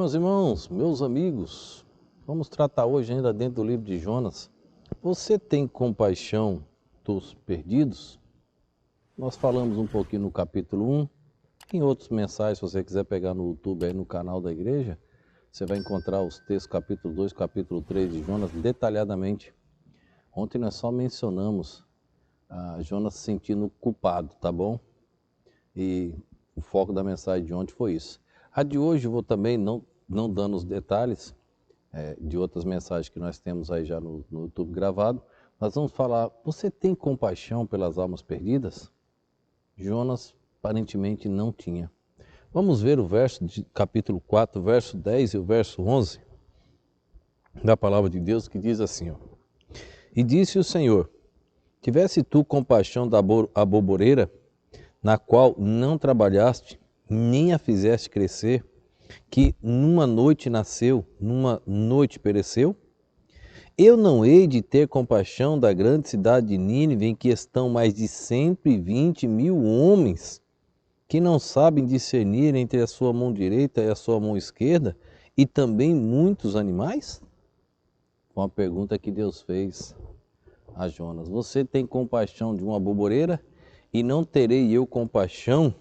Meus irmãos, meus amigos, vamos tratar hoje ainda dentro do livro de Jonas. Você tem compaixão dos perdidos? Nós falamos um pouquinho no capítulo 1. Em outras mensagens, se você quiser pegar no YouTube, aí no canal da igreja, você vai encontrar os textos capítulo 2, capítulo 3 de Jonas detalhadamente. Ontem nós só mencionamos Jonas se sentindo culpado, tá bom? E o foco da mensagem de ontem foi isso. A de hoje eu vou também, não dando os detalhes de outras mensagens que nós temos aí já no YouTube gravado, nós vamos falar, você tem compaixão pelas almas perdidas? Jonas aparentemente não tinha. Vamos ver o verso de capítulo 4, verso 10 e o verso 11 da palavra de Deus, que diz assim, ó. E disse o Senhor, tivesse tu compaixão da aboboreira, na qual não trabalhaste, nem a fizeste crescer, que numa noite nasceu, numa noite pereceu? Eu não hei de ter compaixão da grande cidade de Nínive, em que estão mais de 120.000 homens, que não sabem discernir entre a sua mão direita e a sua mão esquerda, e também muitos animais? Uma pergunta que Deus fez a Jonas. Você tem compaixão de uma aboboreira? E não terei eu compaixão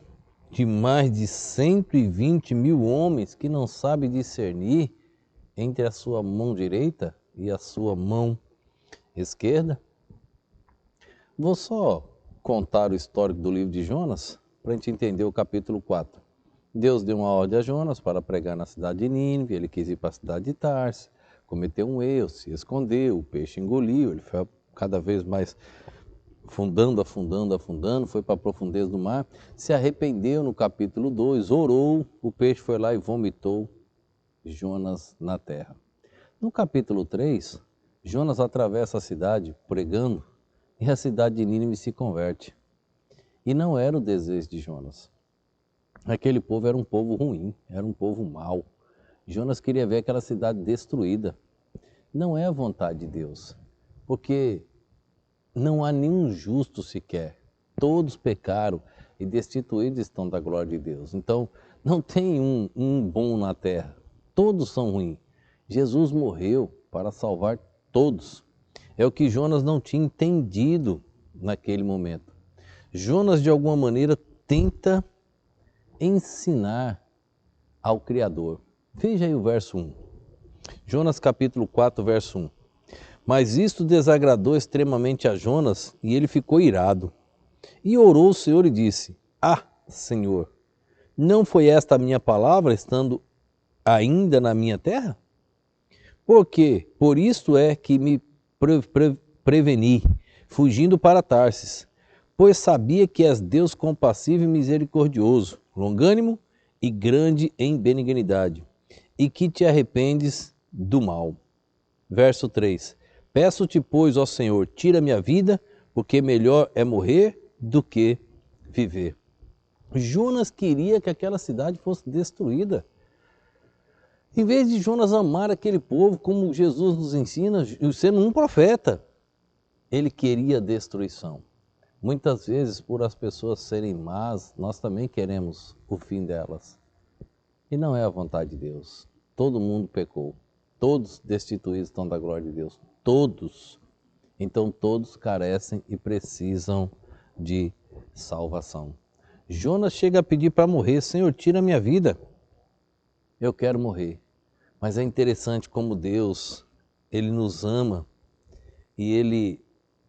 de mais de 120.000 homens que não sabem discernir entre a sua mão direita e a sua mão esquerda? Vou só contar o histórico do livro de Jonas para a gente entender o capítulo 4. Deus deu uma ordem a Jonas para pregar na cidade de Nínive, ele quis ir para a cidade de Tarsis, cometeu um erro, se escondeu, o peixe engoliu, ele foi cada vez mais afundando, foi para a profundeza do mar, se arrependeu no capítulo 2, orou, o peixe foi lá e vomitou Jonas na terra. No capítulo 3, Jonas atravessa a cidade pregando e a cidade de Nínive se converte. E não era o desejo de Jonas. Aquele povo era um povo ruim, era um povo mau. Jonas queria ver aquela cidade destruída. Não é a vontade de Deus, porque não há nenhum justo sequer. Todos pecaram e destituídos estão da glória de Deus. Então, não tem um bom na terra. Todos são ruins. Jesus morreu para salvar todos. É o que Jonas não tinha entendido naquele momento. Jonas, de alguma maneira, tenta ensinar ao Criador. Veja aí o verso 1. Jonas capítulo 4, verso 1. Mas isto desagradou extremamente a Jonas e ele ficou irado. E orou o Senhor e disse, Senhor, não foi esta a minha palavra estando ainda na minha terra? Porque por isto é que me preveni, fugindo para Tarsis, pois sabia que és Deus compassivo e misericordioso, longânimo e grande em benignidade, e que te arrependes do mal. Verso 3. Peço-te, pois, ó Senhor, tira minha vida, porque melhor é morrer do que viver. Jonas queria que aquela cidade fosse destruída. Em vez de Jonas amar aquele povo, como Jesus nos ensina, sendo um profeta, ele queria destruição. Muitas vezes, por as pessoas serem más, nós também queremos o fim delas. E não é a vontade de Deus. Todo mundo pecou. Todos destituídos estão da glória de Deus. Todos. Então todos carecem e precisam de salvação. Jonas chega a pedir para morrer. Senhor, tira minha vida. Eu quero morrer. Mas é interessante como Deus, Ele nos ama e Ele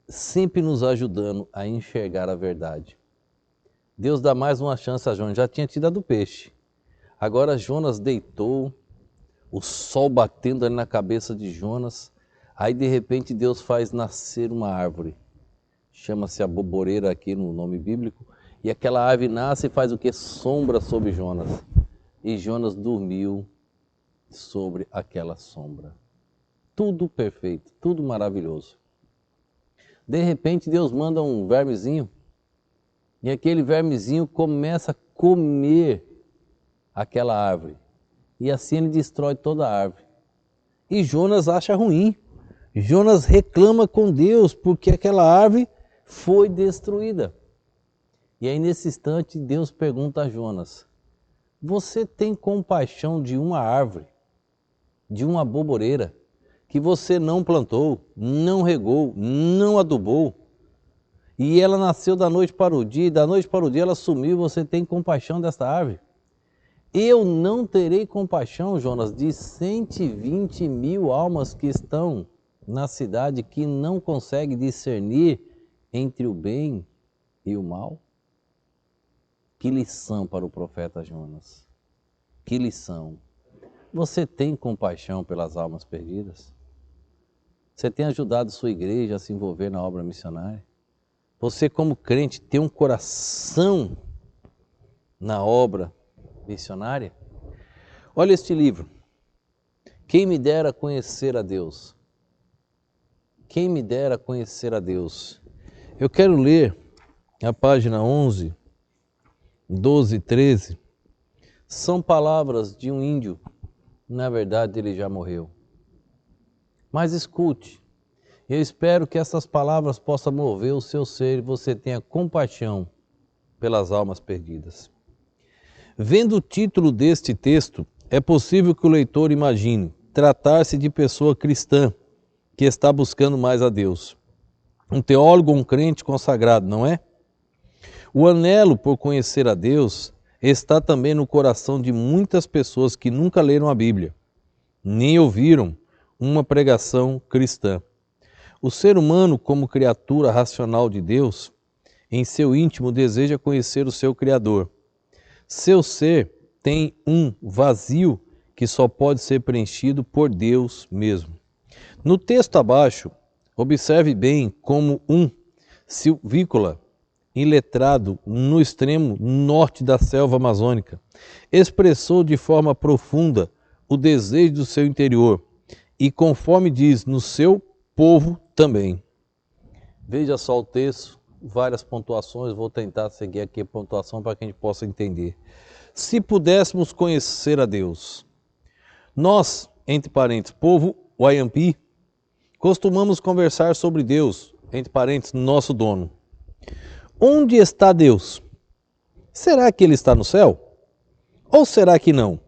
sempre nos ajudando a enxergar a verdade. Deus dá mais uma chance a Jonas. Já tinha tido a do peixe. Agora Jonas deitou, o sol batendo ali na cabeça de Jonas. Aí de repente Deus faz nascer uma árvore. Chama-se a aboboreira aqui no nome bíblico. E aquela árvore nasce e faz o que? Sombra sobre Jonas. E Jonas dormiu sobre aquela sombra. Tudo perfeito, tudo maravilhoso. De repente Deus manda um vermezinho. E aquele vermezinho começa a comer aquela árvore. E assim ele destrói toda a árvore. E Jonas acha ruim. Jonas reclama com Deus porque aquela árvore foi destruída. E aí nesse instante Deus pergunta a Jonas, Você tem compaixão de uma árvore, de uma aboboreira, que você não plantou, não regou, não adubou, e ela nasceu da noite para o dia, e da noite para o dia ela sumiu, você tem compaixão dessa árvore? Eu não terei compaixão, Jonas, de 120 mil almas que estão na cidade que não conseguem discernir entre o bem e o mal? Que lição para o profeta Jonas. Que lição. Você tem compaixão pelas almas perdidas? Você tem ajudado sua igreja a se envolver na obra missionária? Você, como crente, tem um coração na obra missionária? Olha este livro. Quem me dera conhecer a Deus. Quem me dera conhecer a Deus. Eu quero ler a página 11, 12 e 13. São palavras de um índio. Na verdade, ele já morreu. Mas escute. Eu espero que essas palavras possam mover o seu ser e você tenha compaixão pelas almas perdidas. Vendo o título deste texto, é possível que o leitor imagine tratar-se de pessoa cristã que está buscando mais a Deus. Um teólogo ou um crente consagrado, não é? O anelo por conhecer a Deus está também no coração de muitas pessoas que nunca leram a Bíblia, nem ouviram uma pregação cristã. O ser humano, como criatura racional de Deus, em seu íntimo deseja conhecer o seu Criador. Seu ser tem um vazio que só pode ser preenchido por Deus mesmo. No texto abaixo, observe bem como um silvícola iletrado no extremo norte da selva amazônica expressou de forma profunda o desejo do seu interior e, conforme diz, no seu povo também. Veja só o texto, várias pontuações, vou tentar seguir aqui a pontuação para que a gente possa entender. Se pudéssemos conhecer a Deus, nós, entre parênteses, povo Wayampi, costumamos conversar sobre Deus, entre parênteses, nosso dono. Onde está Deus? Será que Ele está no céu? Ou será que não?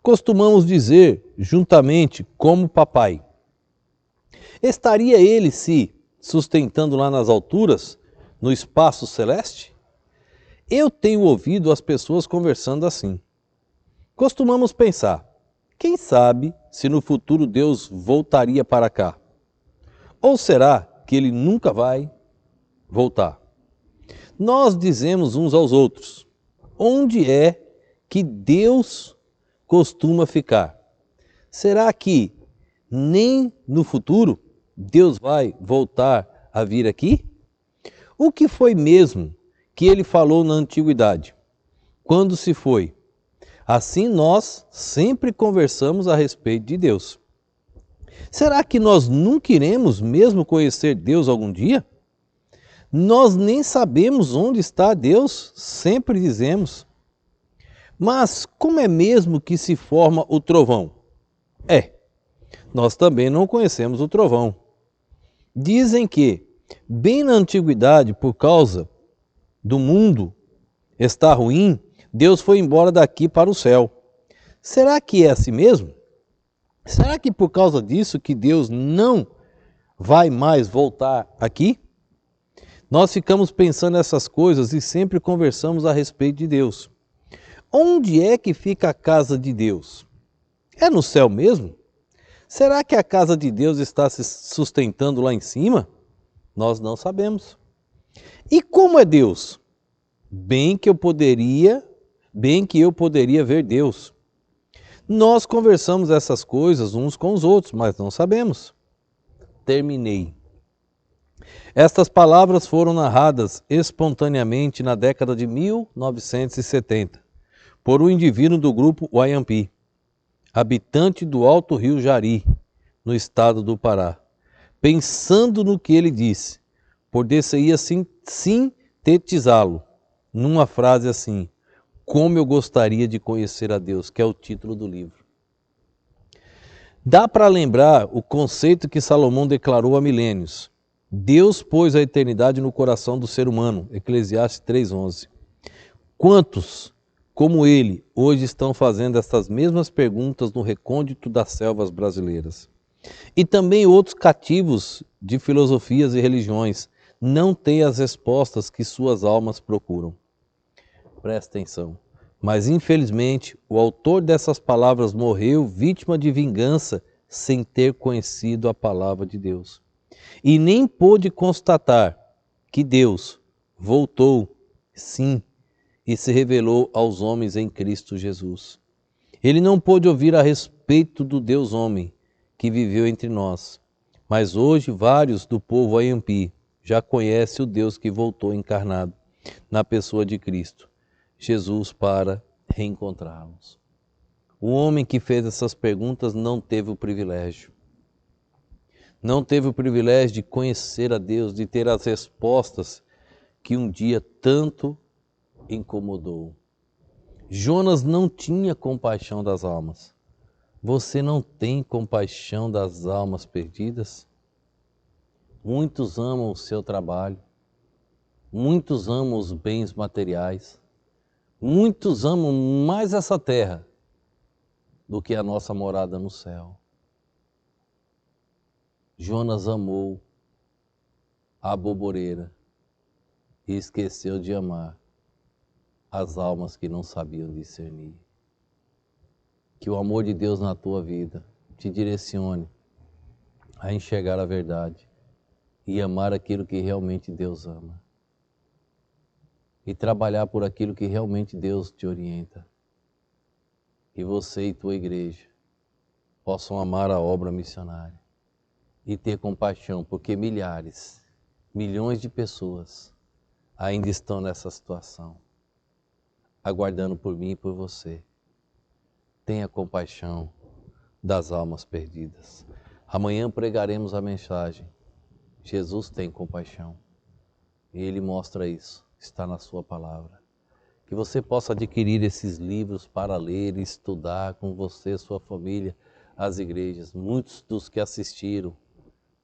Costumamos dizer, juntamente, como papai. Estaria Ele se sustentando lá nas alturas, no espaço celeste? Eu tenho ouvido as pessoas conversando assim. Costumamos pensar, quem sabe se no futuro Deus voltaria para cá? Ou será que Ele nunca vai voltar? Nós dizemos uns aos outros, onde é que Deus costuma ficar? Será que nem no futuro Deus vai voltar a vir aqui? O que foi mesmo que Ele falou na antiguidade? Quando se foi? Assim nós sempre conversamos a respeito de Deus. Será que nós nunca iremos mesmo conhecer Deus algum dia? Nós nem sabemos onde está Deus, sempre dizemos. Mas como é mesmo que se forma o trovão? Nós também não conhecemos o trovão. Dizem que, bem na antiguidade, por causa do mundo estar ruim, Deus foi embora daqui para o céu. Será que é assim mesmo? Será que por causa disso que Deus não vai mais voltar aqui? Nós ficamos pensando nessas coisas e sempre conversamos a respeito de Deus. Onde é que fica a casa de Deus? É no céu mesmo? Será que a casa de Deus está se sustentando lá em cima? Nós não sabemos. E como é Deus? Bem que eu poderia ver Deus. Nós conversamos essas coisas uns com os outros, mas não sabemos. Terminei. Estas palavras foram narradas espontaneamente na década de 1970 por um indivíduo do grupo Wayampi, habitante do Alto Rio Jari, no estado do Pará. Pensando no que ele disse, poder-se-ia sintetizá-lo numa frase assim: como eu gostaria de conhecer a Deus, que é o título do livro. Dá para lembrar o conceito que Salomão declarou há milênios. Deus pôs a eternidade no coração do ser humano, Eclesiastes 3:11. Quantos como ele, hoje estão fazendo essas mesmas perguntas no recôndito das selvas brasileiras. E também outros cativos de filosofias e religiões não têm as respostas que suas almas procuram. Presta atenção. Mas infelizmente, o autor dessas palavras morreu vítima de vingança sem ter conhecido a palavra de Deus. E nem pôde constatar que Deus voltou, sim, e se revelou aos homens em Cristo Jesus. Ele não pôde ouvir a respeito do Deus homem que viveu entre nós. Mas hoje vários do povo Ayampi já conhecem o Deus que voltou encarnado na pessoa de Cristo, Jesus, para reencontrá-los. O homem que fez essas perguntas não teve o privilégio. Não teve o privilégio de conhecer a Deus, de ter as respostas que um dia tanto incomodou. Jonas não tinha compaixão das almas. Você não tem compaixão das almas perdidas? Muitos amam o seu trabalho, muitos amam os bens materiais, muitos amam mais essa terra do que a nossa morada no céu. Jonas amou a aboboreira e esqueceu de amar as almas que não sabiam discernir. Que o amor de Deus na tua vida te direcione a enxergar a verdade e amar aquilo que realmente Deus ama. E trabalhar por aquilo que realmente Deus te orienta. E você e tua igreja possam amar a obra missionária e ter compaixão, porque milhares, milhões de pessoas ainda estão nessa situação, aguardando por mim e por você. Tenha compaixão das almas perdidas. Amanhã pregaremos a mensagem. Jesus tem compaixão. E Ele mostra isso, está na sua palavra. Que você possa adquirir esses livros para ler e estudar com você, sua família, as igrejas. Muitos dos que assistiram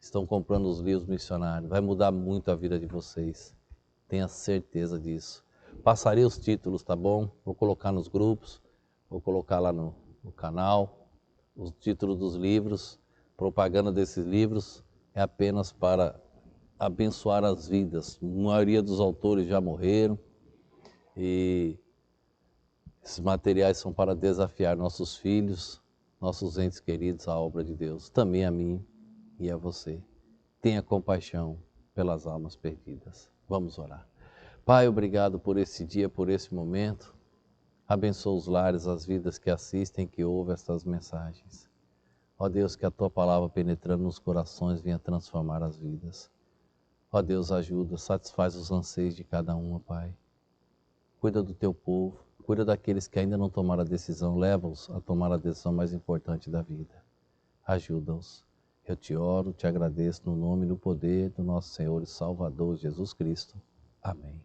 estão comprando os livros missionários. Vai mudar muito a vida de vocês. Tenha certeza disso. Passarei os títulos, tá bom? Vou colocar nos grupos, vou colocar lá no canal, os títulos dos livros. Propaganda desses livros é apenas para abençoar as vidas. A maioria dos autores já morreram e esses materiais são para desafiar nossos filhos, nossos entes queridos à obra de Deus, também a mim e a você. Tenha compaixão pelas almas perdidas. Vamos orar. Pai, obrigado por esse dia, por esse momento. Abençoa os lares, as vidas que assistem, que ouvem estas mensagens. Ó Deus, que a Tua palavra penetrando nos corações venha transformar as vidas. Ó Deus, ajuda, satisfaz os anseios de cada um, ó Pai. Cuida do Teu povo, cuida daqueles que ainda não tomaram a decisão, leva-os a tomar a decisão mais importante da vida. Ajuda-os. Eu te oro, te agradeço no nome e no poder do nosso Senhor e Salvador Jesus Cristo. Amém.